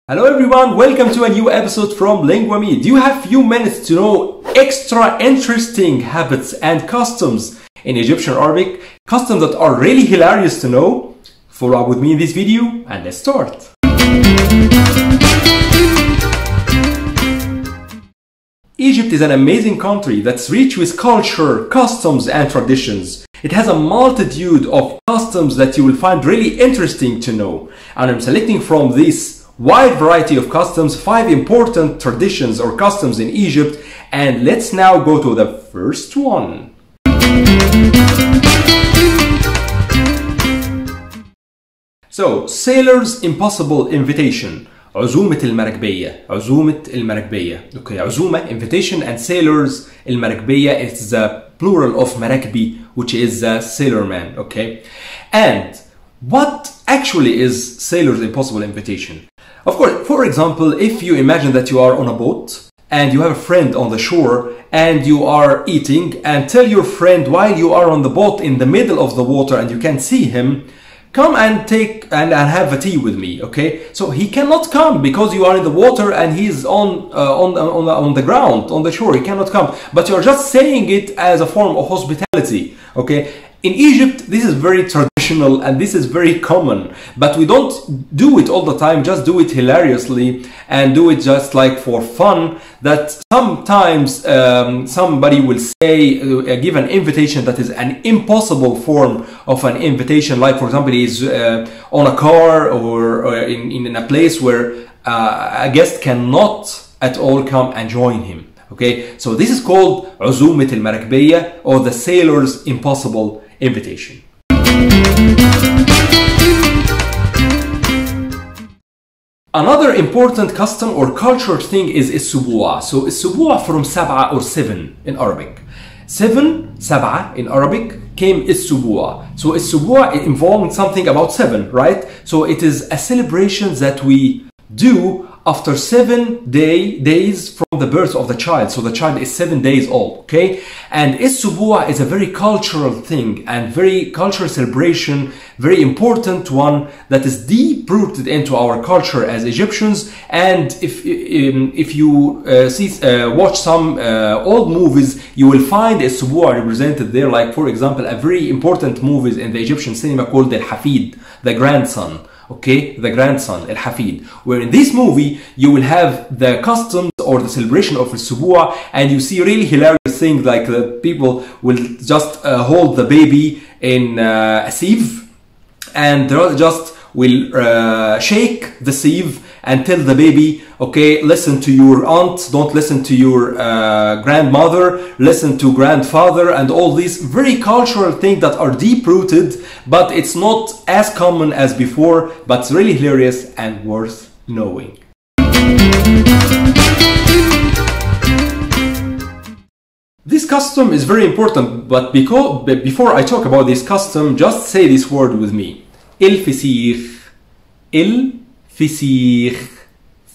Hello everyone, welcome to a new episode from LinguaMe. Do you have a few minutes to know extra interesting habits and customs in Egyptian Arabic? Customs that are really hilarious to know? Follow up with me in this video and let's start. Egypt is an amazing country that's rich with culture, customs and traditions. It has a multitude of customs that you will find really interesting to know. And I'm selecting from this wide variety of customs 5 important traditions or customs in Egypt, and let's now go to the first one. So, sailor's impossible invitation. عزومة المراكبية. Okay, عزومة, invitation, and sailor's المراكبية is the plural of marakbi, which is a sailorman. Okay, and what actually is sailor's impossible invitation? Of course, for example, if you imagine that you are on a boat and you have a friend on the shore and you are eating, and tell your friend while you are on the boat in the middle of the water and you can see him, come and take and have a tea with me. Okay, so he cannot come because you are in the water and he's on the ground, on the shore. He cannot come, but you are just saying it as a form of hospitality. Okay, in Egypt this is very traditional and this is very common, but we don't do it all the time. Just do it hilariously and do it just like for fun, that sometimes somebody will say give an invitation that is an impossible form of an invitation, like for example he is on a car or in a place where a guest cannot at all come and join him. Okay, so this is called عزومة المراكبية, or the sailor's impossible invitation. Another important custom or cultural thing is Isubu. So Isubu from Sab'a or 7 in Arabic. 7, Sab'a in Arabic came Isubu. So Isubu involved something about 7, right? So it is a celebration that we do after 7 days from the birth of the child. So the child is 7 days old, okay? And Isubu is a very cultural thing and very cultural celebration, very important one that is deep rooted into our culture as Egyptians. And if you watch some old movies, you will find Isubu represented there. Like for example, a very important movie in the Egyptian cinema called Al-Hafid, the grandson. Okay, the grandson, Al-Hafid, where in this movie you will have the customs or the celebration of Isubu, and you see really hilarious things like the people will just hold the baby in a sieve, and they just will shake the sieve and tell the baby, okay, listen to your aunt, don't listen to your grandmother, listen to grandfather, and all these very cultural things that are deep rooted, but it's not as common as before, but it's really hilarious and worth knowing. This custom is very important, but before I talk about this custom, just say this word with me. الفسيخ.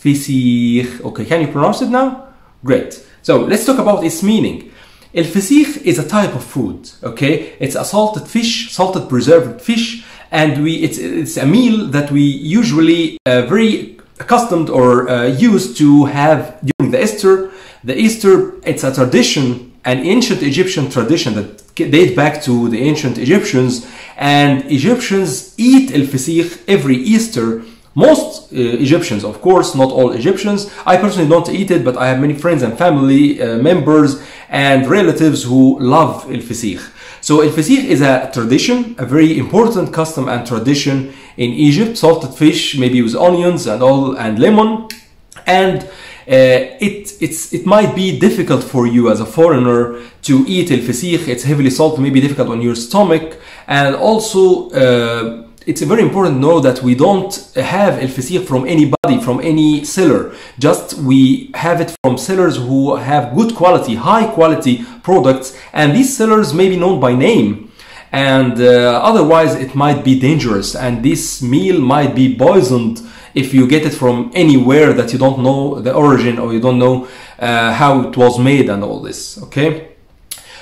فسيخ. Okay, can you pronounce it now? Great. So let's talk about its meaning. الفسيخ is a type of food. Okay, it's a salted fish, salted preserved fish, and it's a meal that we usually very accustomed or used to have during the Easter. The Easter, it's a tradition, an ancient Egyptian tradition that dates back to the ancient Egyptians, and Egyptians eat الفسيخ every Easter. Most Egyptians, of course, not all Egyptians. I personally don't eat it, but I have many friends and family members and relatives who love الفسيخ. So الفسيخ is a tradition, a very important custom and tradition in Egypt. Salted fish, maybe with onions and lemon, and it might be difficult for you as a foreigner to eat الفسيخ. It's heavily salted, maybe difficult on your stomach, and also it's very important to know that we don't have الفسيخ from anybody, from any seller. Just we have it from sellers who have good quality, high quality products, and these sellers may be known by name, and otherwise it might be dangerous, and this meal might be poisoned if you get it from anywhere that you don't know the origin, or you don't know how it was made and all this. Okay,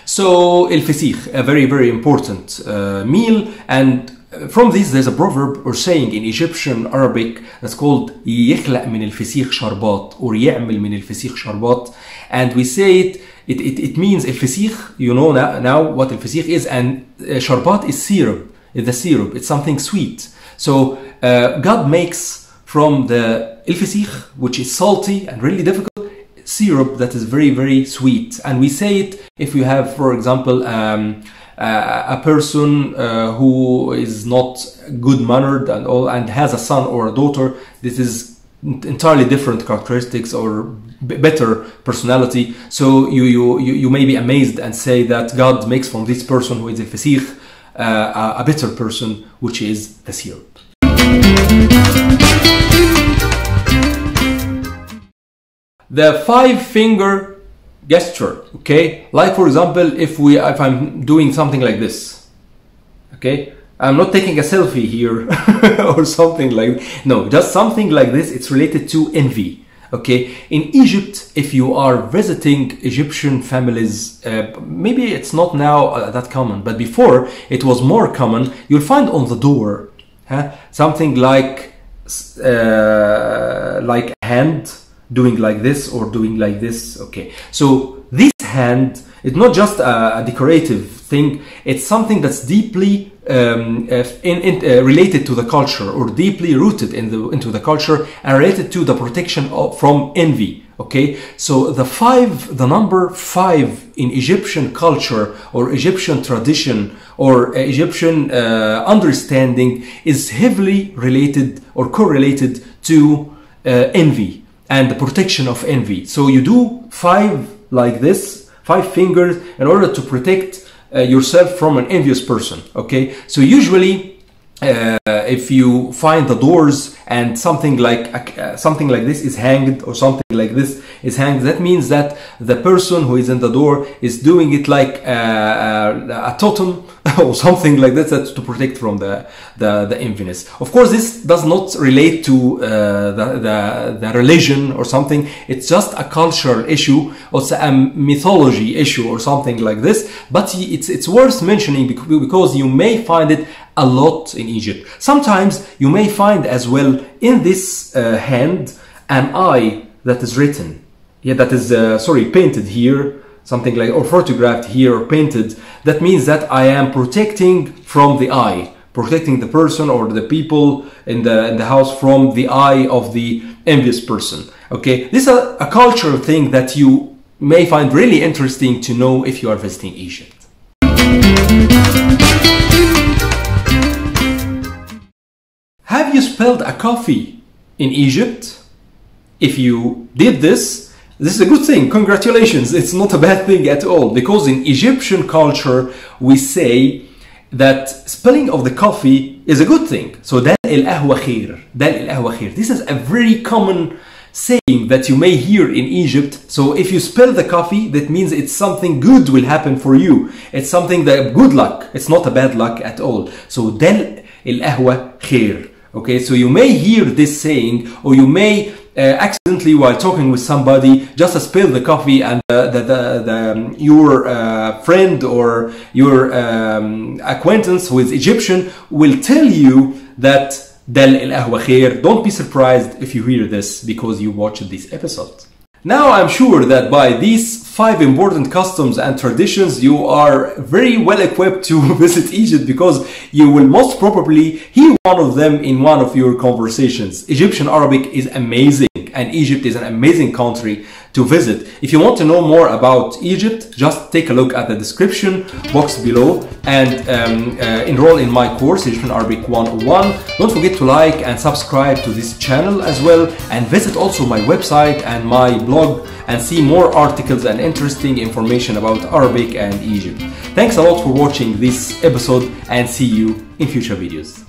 so الفسيخ, a very important meal, and from this, there's a proverb or saying in Egyptian Arabic that's called يخلق من الفسيخ شربات, or يعمل من الفسيخ شربات, and we say it means الفسيخ, you know now what الفسيخ is, and شربات is syrup, the syrup, it's something sweet. So God makes from the الفسيخ, which is salty and really difficult, syrup that is very, very sweet. And we say it if you have, for example, a person who is not good mannered and all, and has a son or a daughter. This is entirely different characteristics or better personality. So you may be amazed and say that God makes from this person who is a fasih a better person, which is the syrup. The 5-finger gesture, okay? Like for example, if I'm doing something like this, okay? I'm not taking a selfie here or something like, no, just something like this. It's related to envy, okay? In Egypt, if you are visiting Egyptian families, maybe it's not now that common, but before it was more common, you'll find on the door something like a hand doing like this or doing like this, okay? So this hand is not just a decorative thing, it's something that's deeply related to the culture, or deeply rooted into the culture, and related to the protection from envy, okay? So the number 5 in Egyptian culture or Egyptian tradition or Egyptian understanding is heavily related or correlated to envy and the protection of envy. So you do 5 like this, 5 fingers, in order to protect yourself from an envious person, okay? So usually if you find the doors and something like this is hanged, or something like this is hanged, that means that the person who is in the door is doing it like a totem or something like that, to protect from the enviness. Of course, this does not relate to the religion or something. It's just a cultural issue, or it's a mythology issue or something like this. But it's worth mentioning because you may find it a lot in Egypt. Sometimes you may find as well in this hand an eye that is written, that is painted here, something like, or photographed here or painted. That means that I am protecting from the eye, protecting the person or the people in the house from the eye of the envious person, okay? This is a cultural thing that you may find really interesting to know if you are visiting Egypt. Have you spilled a coffee in Egypt? If you did this is a good thing. Congratulations. It's not a bad thing at all, because in Egyptian culture we say that spilling of the coffee is a good thing. So dal al-ahwa khair. Dal al-ahwa khair. This is a very common saying that you may hear in Egypt. So if you spill the coffee, that means it's something good will happen for you. It's something that good luck. It's not a bad luck at all. So dal al-ahwa khair. Okay, so you may hear this saying, or you may accidentally, while talking with somebody, just spill the coffee, and your friend or your acquaintance who is Egyptian will tell you that dal al-ahwa khair. Don't be surprised if you hear this because you watched this episode. Now I'm sure that by these 5 important customs and traditions you are very well equipped to visit Egypt, because you will most probably hear one of them in one of your conversations. Egyptian Arabic is amazing, and Egypt is an amazing country to visit. If you want to know more about Egypt, just take a look at the description box below and enroll in my course, Egyptian Arabic 101. Don't forget to like and subscribe to this channel as well, and visit also my website and my blog and see more articles and interesting information about Arabic and Egypt. Thanks a lot for watching this episode, and see you in future videos.